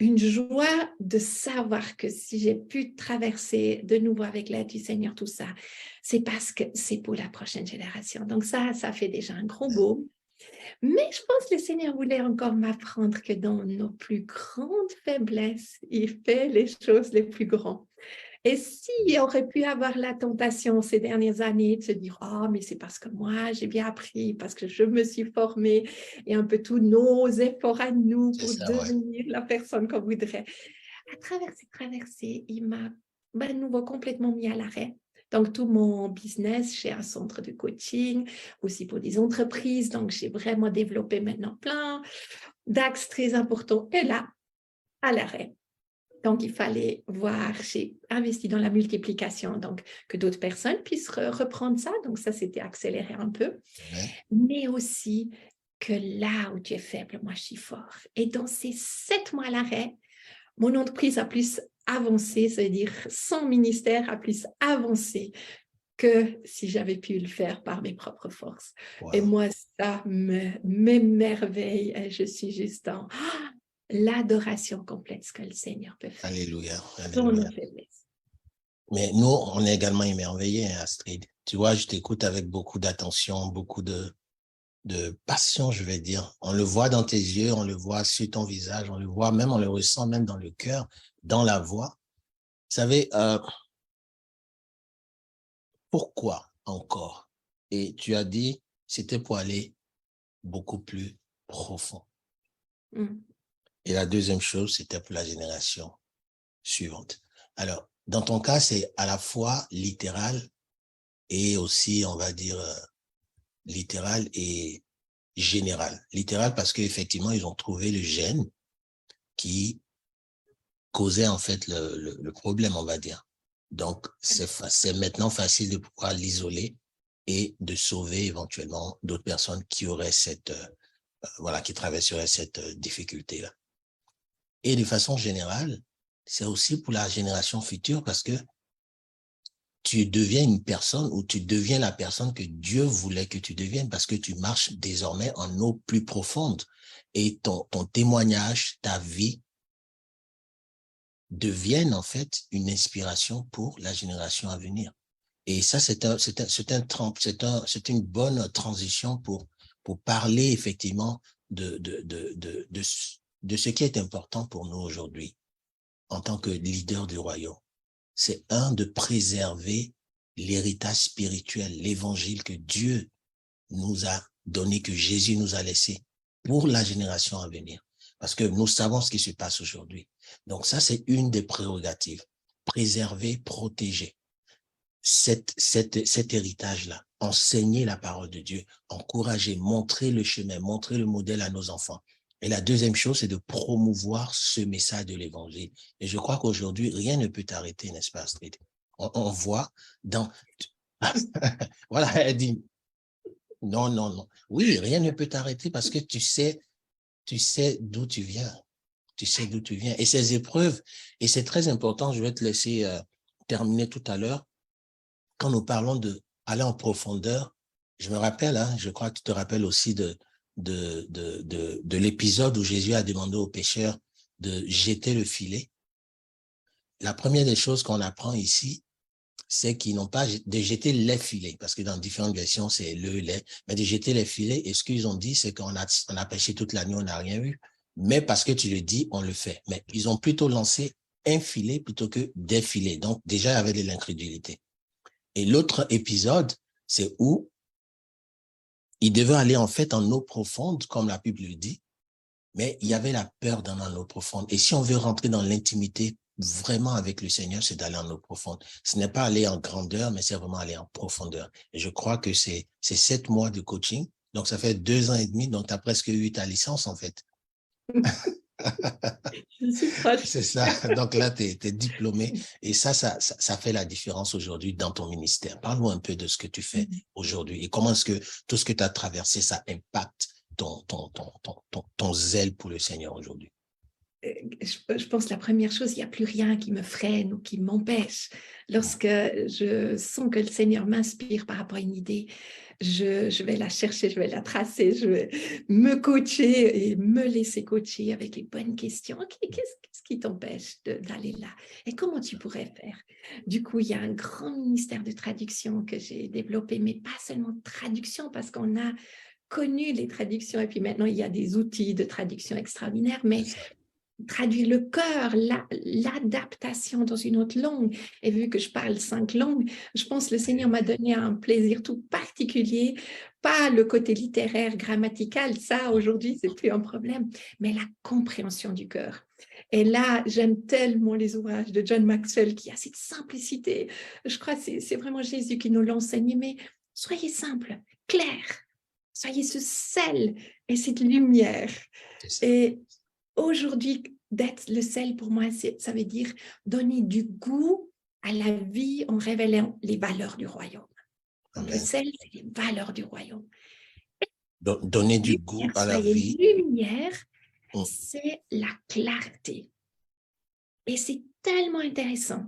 une joie de savoir que si j'ai pu traverser de nouveau avec l'aide du Seigneur tout ça, c'est parce que c'est pour la prochaine génération. Donc ça fait déjà un gros baume. Mais je pense que le Seigneur voulait encore m'apprendre que dans nos plus grandes faiblesses, il fait les choses les plus grandes. Et s'il aurait pu avoir la tentation ces dernières années de se dire « Oh, mais c'est parce que moi, j'ai bien appris, parce que je me suis formée et un peu tous nos efforts à nous pour devenir la personne qu'on voudrait. » À travers ces traversées, il m'a de nouveau complètement mis à l'arrêt. Donc, tout mon business, j'ai un centre de coaching, aussi pour des entreprises. Donc, j'ai vraiment développé maintenant plein d'axes très importants. Et là, à l'arrêt. Donc, il fallait voir, j'ai investi dans la multiplication, donc que d'autres personnes puissent reprendre ça. Donc, ça, c'était accéléré un peu. Mais aussi que là où tu es faible, moi, je suis fort. Et dans ces 7 mois à l'arrêt, mon entreprise a plus avancé, c'est-à-dire son ministère a plus avancé que si j'avais pu le faire par mes propres forces. Et moi, ça m'émerveille. Et je suis juste en l'adoration complète, ce que le Seigneur peut faire. Alléluia. Dans nos faiblesses. Mais nous, on est également émerveillés, Astrid. Tu vois, je t'écoute avec beaucoup d'attention, beaucoup de passion, je vais dire. On le voit dans tes yeux, on le voit sur ton visage, on le voit même, on le ressent même dans le cœur, dans la voix. Vous savez, pourquoi encore? Et tu as dit, c'était pour aller beaucoup plus profond. Et la deuxième chose, c'était pour la génération suivante. Alors, dans ton cas, c'est à la fois littéral et aussi, on va dire, littéral et général. Littéral parce qu'effectivement, ils ont trouvé le gène qui causait en fait le problème, on va dire. Donc, c'est maintenant facile de pouvoir l'isoler et de sauver éventuellement d'autres personnes qui auraient cette, qui traverseraient cette difficulté-là. Et de façon générale, c'est aussi pour la génération future parce que tu deviens une personne ou tu deviens la personne que Dieu voulait que tu deviennes parce que tu marches désormais en eau plus profonde et ton témoignage, ta vie deviennent en fait une inspiration pour la génération à venir. Et ça, c'est une bonne transition pour parler effectivement de ce qui est important pour nous aujourd'hui en tant que leader du royaume. C'est de préserver l'héritage spirituel, l'évangile que Dieu nous a donné, que Jésus nous a laissé pour la génération à venir. Parce que nous savons ce qui se passe aujourd'hui. Donc ça, c'est une des prérogatives. Préserver, protéger cet héritage-là. Enseigner la parole de Dieu, encourager, montrer le chemin, montrer le modèle à nos enfants. Et la deuxième chose, c'est de promouvoir ce message de l'évangile. Et je crois qu'aujourd'hui, rien ne peut t'arrêter, n'est-ce pas, Astrid? On voit dans... Voilà, elle dit, non, non, non. Oui, rien ne peut t'arrêter parce que tu sais d'où tu viens. Tu sais d'où tu viens. Et ces épreuves, et c'est très important, je vais te laisser terminer tout à l'heure, quand nous parlons d'aller en profondeur, je me rappelle, je crois que tu te rappelles aussi de l'épisode où Jésus a demandé aux pêcheurs de jeter le filet. La première des choses qu'on apprend ici, c'est qu'ils n'ont pas de jeter les filets, parce que dans différentes versions, c'est le lait, mais de jeter les filets. Et ce qu'ils ont dit, c'est qu'on a pêché toute la nuit, on n'a rien eu. Mais parce que tu le dis, on le fait. Mais ils ont plutôt lancé un filet plutôt que des filets. Donc, déjà, il y avait de l'incrédulité. Et l'autre épisode, c'est où ils devaient aller en fait en eau profonde, comme la Bible le dit, mais il y avait la peur dans l'eau profonde. Et si on veut rentrer dans l'intimité vraiment avec le Seigneur, c'est d'aller en eau profonde. Ce n'est pas aller en grandeur, mais c'est vraiment aller en profondeur. Et je crois que c'est 7 mois de coaching. Donc, ça fait 2 ans et demi. Donc, tu as presque eu ta licence, en fait. Je suis proche. C'est ça. Donc là, tu es diplômé. Et ça fait la différence aujourd'hui dans ton ministère. Parle-nous un peu de ce que tu fais aujourd'hui et comment est-ce que tout ce que tu as traversé, ça impacte ton zèle pour le Seigneur aujourd'hui. Je pense que la première chose, il n'y a plus rien qui me freine ou qui m'empêche. Lorsque je sens que le Seigneur m'inspire par rapport à une idée, je vais la chercher, je vais la tracer, je vais me coacher et me laisser coacher avec les bonnes questions. Okay, qu'est-ce qui t'empêche d'aller là? Et comment tu pourrais faire? Du coup, il y a un grand ministère de traduction que j'ai développé, mais pas seulement de traduction, parce qu'on a connu les traductions et puis maintenant, il y a des outils de traduction extraordinaires, mais traduire le cœur, l'adaptation dans une autre langue. Et vu que je parle 5 langues, je pense que le Seigneur m'a donné un plaisir tout particulier, pas le côté littéraire, grammatical, ça aujourd'hui c'est plus un problème, mais la compréhension du cœur. Et là, j'aime tellement les ouvrages de John Maxwell qui a cette simplicité. Je crois que c'est vraiment Jésus qui nous l'enseigne, mais soyez simple, clair, soyez ce sel et cette lumière. Et aujourd'hui, d'être le sel, pour moi, ça veut dire donner du goût à la vie en révélant les valeurs du royaume. Donc, le sel, c'est les valeurs du royaume. Donner du goût à la vie. Lumière, c'est la clarté. Et c'est tellement intéressant.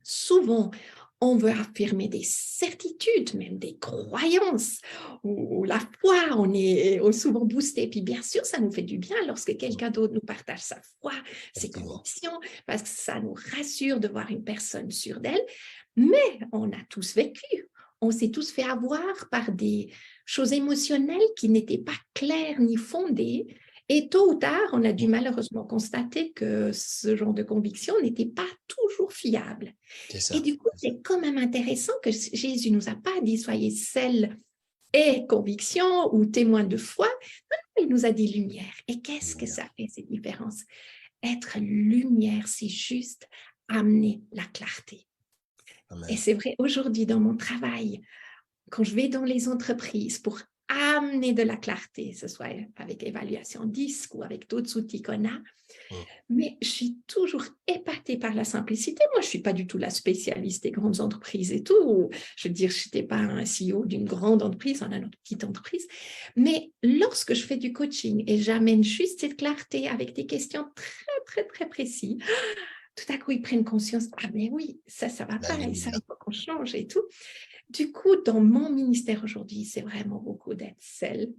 Souvent, on veut affirmer des certitudes, même des croyances, ou la foi, on est souvent boosté. Puis bien sûr, ça nous fait du bien lorsque quelqu'un d'autre nous partage sa foi, ses convictions, parce que ça nous rassure de voir une personne sûre d'elle. Mais on a tous vécu, on s'est tous fait avoir par des choses émotionnelles qui n'étaient pas claires ni fondées. Et tôt ou tard, on a dû malheureusement constater que ce genre de conviction n'était pas toujours fiable. Et du coup, c'est quand même intéressant que Jésus ne nous a pas dit « soyez sel et conviction » ou « témoin de foi ». Non, il nous a dit « lumière ». Et qu'est-ce que ça fait, cette différence? Être lumière, c'est juste amener la clarté. Amen. Et c'est vrai, aujourd'hui, dans mon travail, quand je vais dans les entreprises pour amener de la clarté, ce soit avec évaluation DISC ou avec d'autres outils qu'on a. Mais je suis toujours épatée par la simplicité. Moi, je ne suis pas du tout la spécialiste des grandes entreprises et tout. Je veux dire, je n'étais pas un CEO d'une grande entreprise, on a notre petite entreprise. Mais lorsque je fais du coaching et j'amène juste cette clarté avec des questions très, très, très précises, tout à coup, ils prennent conscience, ah mais oui, ça ne va pas, et ça, il faut qu'on change et tout. Du coup, dans mon ministère aujourd'hui, c'est vraiment beaucoup d'être sel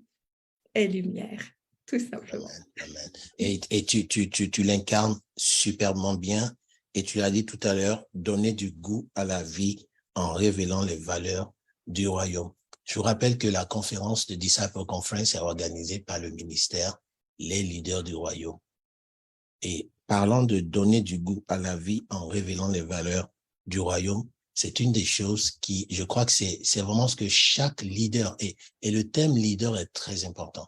et lumière, tout simplement. Amen, amen. Et tu l'incarnes superbement bien. Et tu l'as dit tout à l'heure, donner du goût à la vie en révélant les valeurs du royaume. Je vous rappelle que la conférence de Disciple Conference est organisée par le ministère Les leaders du royaume. Et parlant de donner du goût à la vie en révélant les valeurs du royaume, c'est une des choses qui, je crois que c'est vraiment ce que chaque leader est. Et le thème leader est très important.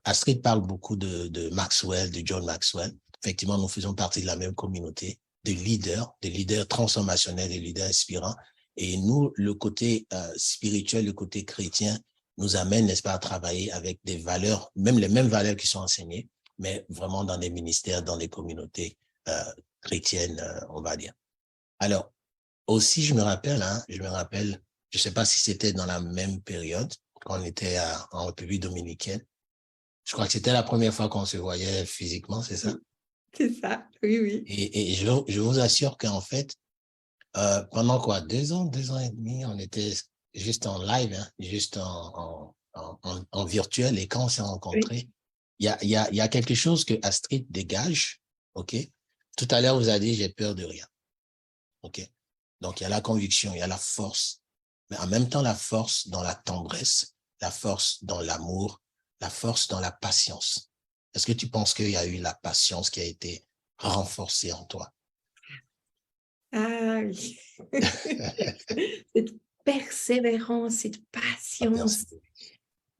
Astrid parle beaucoup de Maxwell, de John Maxwell. Effectivement, nous faisons partie de la même communauté de leaders transformationnels, de leaders inspirants. Et nous, le côté spirituel, le côté chrétien nous amène, n'est-ce pas, à travailler avec des valeurs, même les mêmes valeurs qui sont enseignées, mais vraiment dans des ministères, dans des communautés chrétiennes, on va dire. Alors, aussi, je me rappelle, je sais pas si c'était dans la même période, quand on était en République dominicaine. Je crois que c'était la première fois qu'on se voyait physiquement, c'est ça? C'est ça, oui, oui. Et je vous assure qu'en fait, pendant quoi, 2 ans et demi, on était juste en live, hein, juste en virtuel. Et quand on s'est rencontrés, il y a quelque chose que Astrid dégage, ok? Tout à l'heure, vous avez dit, j'ai peur de rien, ok? Donc, il y a la conviction, il y a la force, mais en même temps, la force dans la tendresse, la force dans l'amour, la force dans la patience. Est-ce que tu penses qu'il y a eu la patience qui a été renforcée en toi? Ah oui. Cette persévérance, cette patience,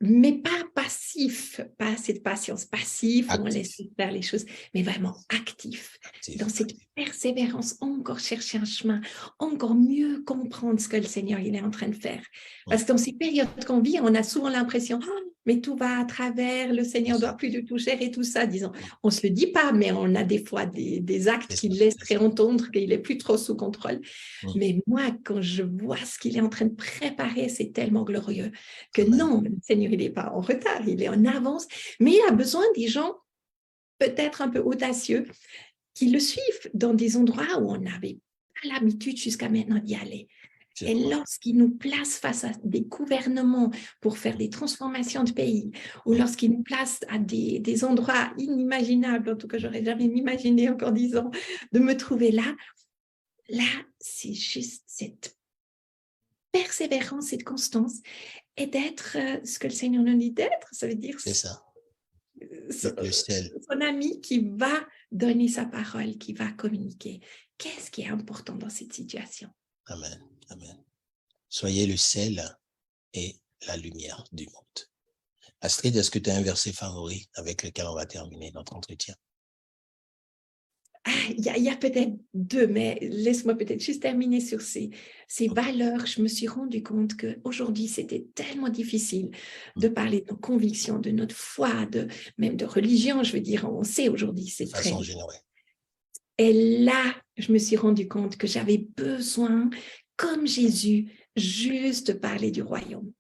mais pas passif, pas cette patience passive où on laisse faire les choses, mais vraiment actif. Dans cette persévérance, encore chercher un chemin, encore mieux comprendre ce que le Seigneur il est en train de faire. Parce que dans ces périodes qu'on vit, on a souvent l'impression mais tout va à travers, le Seigneur doit plus du tout gérer tout ça, disons. On ne se le dit pas, mais on a des fois des actes qui laisseraient entendre qu'il n'est plus trop sous contrôle. Mais moi, quand je vois ce qu'il est en train de préparer, c'est tellement glorieux que non, le Seigneur, il n'est pas en retard, il est en avance, mais il a besoin des gens peut-être un peu audacieux qui le suivent dans des endroits où on n'avait pas l'habitude jusqu'à maintenant d'y aller. Et lorsqu'il nous place face à des gouvernements pour faire des transformations de pays, ou lorsqu'il nous place à des endroits inimaginables, en tout cas, j'aurais jamais imaginé encore 10 ans de me trouver là, c'est juste cette persévérance, cette constance, et d'être ce que le Seigneur nous dit d'être, ça veut dire c'est ça. Le son ami qui va donner sa parole, qui va communiquer. Qu'est-ce qui est important dans cette situation? Amen. Amen. Soyez le sel et la lumière du monde. Astrid, est-ce que tu as un verset favori avec lequel on va terminer notre entretien? Il y a peut-être 2, mais laisse-moi peut-être juste terminer sur ces valeurs. Je me suis rendu compte qu'aujourd'hui, c'était tellement difficile de parler de nos convictions, de notre foi, même de religion. Je veux dire, on sait aujourd'hui, c'est très... façon générale. Et là, je me suis rendu compte que j'avais besoin, comme Jésus, juste de parler du royaume.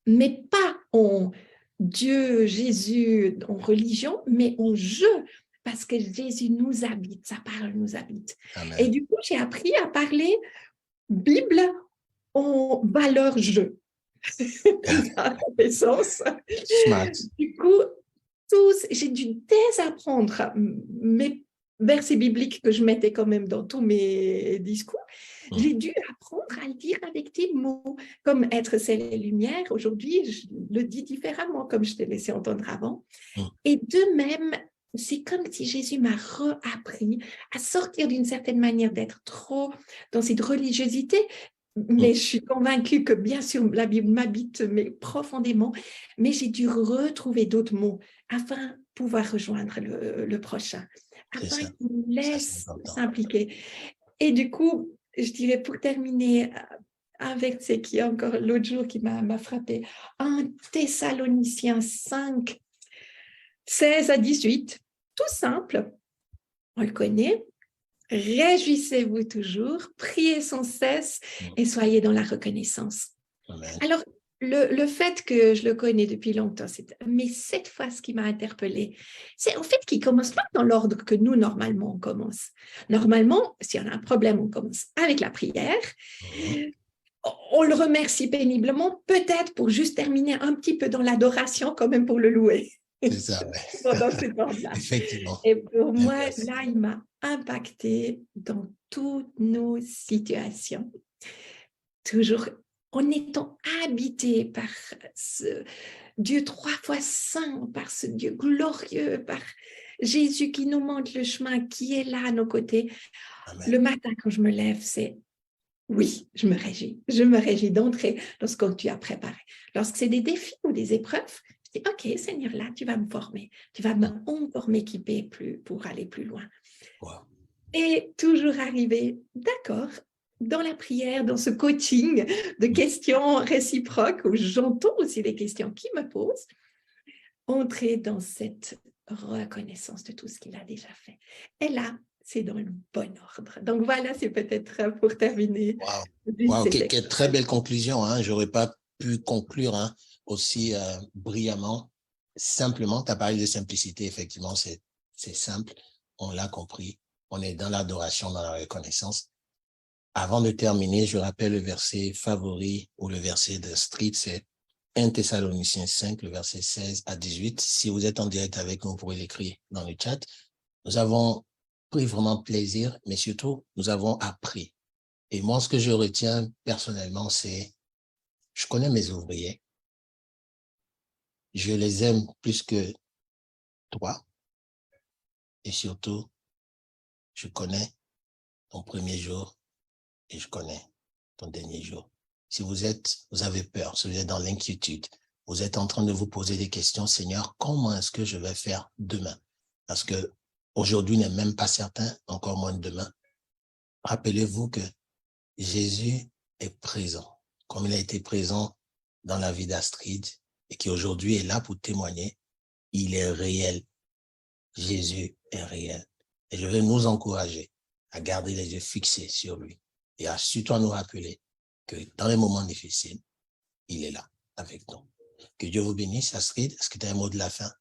Mais pas en Dieu, Jésus, en religion, mais en je, parce que Jésus nous habite, sa parole nous habite. Amen. Et du coup, j'ai appris à parler Bible en valeur je. Ça fait sens. Smart. Du coup, j'ai dû désapprendre mes versets bibliques que je mettais quand même dans tous mes discours. J'ai dû apprendre à le dire avec des mots, comme être sel et lumière. Aujourd'hui, je le dis différemment, comme je t'ai laissé entendre avant. Et de même, c'est comme si Jésus m'a réappris à sortir d'une certaine manière d'être trop dans cette religiosité. Mais je suis convaincue que bien sûr, la Bible m'habite mais profondément, mais j'ai dû retrouver d'autres mots afin de pouvoir rejoindre le prochain, afin qu'il me laisse s'impliquer. Et du coup, je dirais pour terminer avec ce qui est encore l'autre jour qui m'a frappé, 1 Thessaloniciens 5, 16 à 18, tout simple, on le connaît. Réjouissez-vous toujours, priez sans cesse et soyez dans la reconnaissance. Amen. Alors, le fait que je le connais depuis longtemps, mais cette fois, ce qui m'a interpellée, c'est en fait qu'il ne commence pas dans l'ordre que nous, normalement, on commence. Normalement, si on a un problème, on commence avec la prière. On le remercie péniblement, peut-être pour juste terminer un petit peu dans l'adoration, quand même pour le louer. C'est ça, ouais. Dans cet ordre-là. Effectivement. Et pour moi, là, il m'a impacté dans toutes nos situations. toujours en étant habité par ce Dieu 3 fois saint, par ce Dieu glorieux, par Jésus qui nous montre le chemin, qui est là à nos côtés. Amen. Le matin, quand je me lève, c'est oui, je me réjouis. Je me réjouis d'entrer dans ce que tu as préparé. Lorsque c'est des défis ou des épreuves, je dis, OK, Seigneur, là, tu vas me former. Tu vas encore m'équiper pour aller plus loin. Wow. Et toujours arriver, d'accord, dans la prière, dans ce coaching de questions réciproques, où j'entends aussi les questions qu'il me pose, entrer dans cette reconnaissance de tout ce qu'il a déjà fait. Et là, c'est dans le bon ordre. Donc voilà, c'est peut-être pour terminer. Wow. Quelle très belle conclusion. Hein? Je n'aurais pas pu conclure aussi brillamment. Simplement, tu as parlé de simplicité. Effectivement, c'est simple. On l'a compris. On est dans l'adoration, dans la reconnaissance. Avant de terminer, je rappelle le verset favori ou le verset de Street, c'est 1 Thessaloniciens 5, le verset 16 à 18. Si vous êtes en direct avec nous, vous pourrez l'écrire dans le chat. Nous avons pris vraiment plaisir, mais surtout, nous avons appris. Et moi, ce que je retiens personnellement, c'est, je connais mes ouvriers. Je les aime plus que toi. Et surtout, je connais ton premier jour et je connais ton dernier jour. Si vous avez peur, si vous êtes dans l'inquiétude, vous êtes en train de vous poser des questions, Seigneur, comment est-ce que je vais faire demain? Parce que aujourd'hui n'est même pas certain, encore moins demain. Rappelez-vous que Jésus est présent, comme il a été présent dans la vie d'Astrid et qui aujourd'hui est là pour témoigner. Il est réel. Jésus est réel. Et je vais nous encourager à garder les yeux fixés sur lui et à surtout nous rappeler que dans les moments difficiles, il est là avec nous. Que Dieu vous bénisse. Astrid, est-ce que tu as un mot de la fin?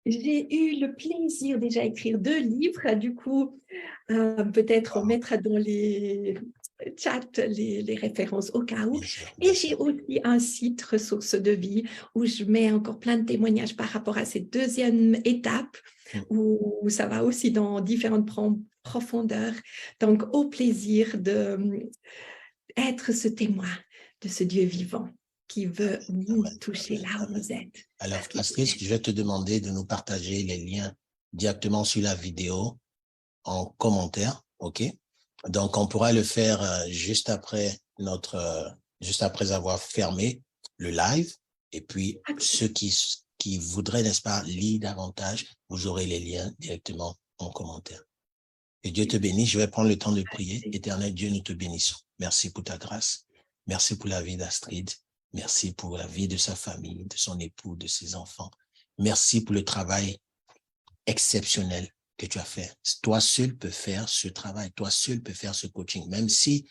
J'ai eu le plaisir déjà d'écrire 2 livres, du coup, peut-être mettre dans les chats les références au cas où. Et j'ai aussi un site ressources de vie où je mets encore plein de témoignages par rapport à cette deuxième étape où ça va aussi dans différentes profondeurs. Donc, au plaisir d'être ce témoin de ce Dieu vivant qui veut vous toucher là où vous êtes. Alors, Astrid, je vais te demander de nous partager les liens directement sur la vidéo en commentaire, OK? Donc, on pourra le faire juste après avoir fermé le live. Et puis, ceux qui voudraient, n'est-ce pas, lire davantage, vous aurez les liens directement en commentaire. Et Dieu te bénisse. Je vais prendre le temps de prier. Éternel Dieu, nous te bénissons. Merci pour ta grâce. Merci pour la vie d'Astrid. Merci pour la vie de sa famille, de son époux, de ses enfants. Merci pour le travail exceptionnel que tu as fait. Toi seul peux faire ce travail. Toi seul peux faire ce coaching. Même si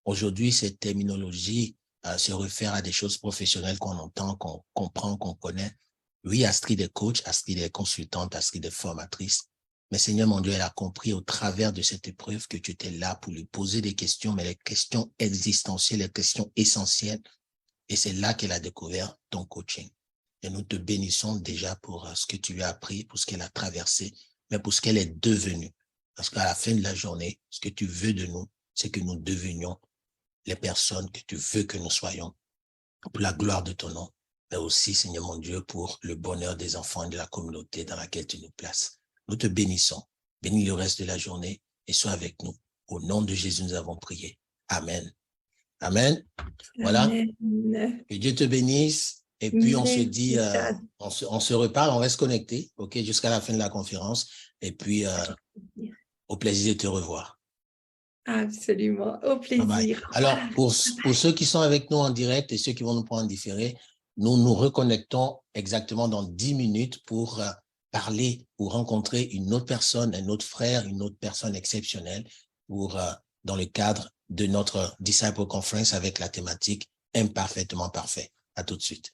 aujourd'hui, cette terminologie se réfère à des choses professionnelles qu'on entend, qu'on comprend, qu'on connaît. Oui, Astrid est coach, Astrid est consultante, Astrid est formatrice. Mais Seigneur, mon Dieu, elle a compris au travers de cette épreuve que tu étais là pour lui poser des questions, mais les questions existentielles, les questions essentielles. Et c'est là qu'elle a découvert ton coaching. Et nous te bénissons déjà pour ce que tu lui as appris, pour ce qu'elle a traversé, mais pour ce qu'elle est devenue. Parce qu'à la fin de la journée, ce que tu veux de nous, c'est que nous devenions les personnes que tu veux que nous soyons, pour la gloire de ton nom, mais aussi, Seigneur mon Dieu, pour le bonheur des enfants et de la communauté dans laquelle tu nous places. Nous te bénissons. Bénis le reste de la journée et sois avec nous. Au nom de Jésus, nous avons prié. Amen. Amen. Voilà. Amen. Que Dieu te bénisse. Et puis, on se dit, on se reparle, on reste connecté, OK, jusqu'à la fin de la conférence. Et puis, au plaisir de te revoir. Absolument. Au plaisir. Bye bye. Alors, pour ceux qui sont avec nous en direct et ceux qui vont nous prendre en différé, nous nous reconnectons exactement dans 10 minutes pour parler, pour rencontrer une autre personne, un autre frère, une autre personne exceptionnelle dans le cadre de notre Disciple Conference avec la thématique Imparfaitement parfait. À tout de suite.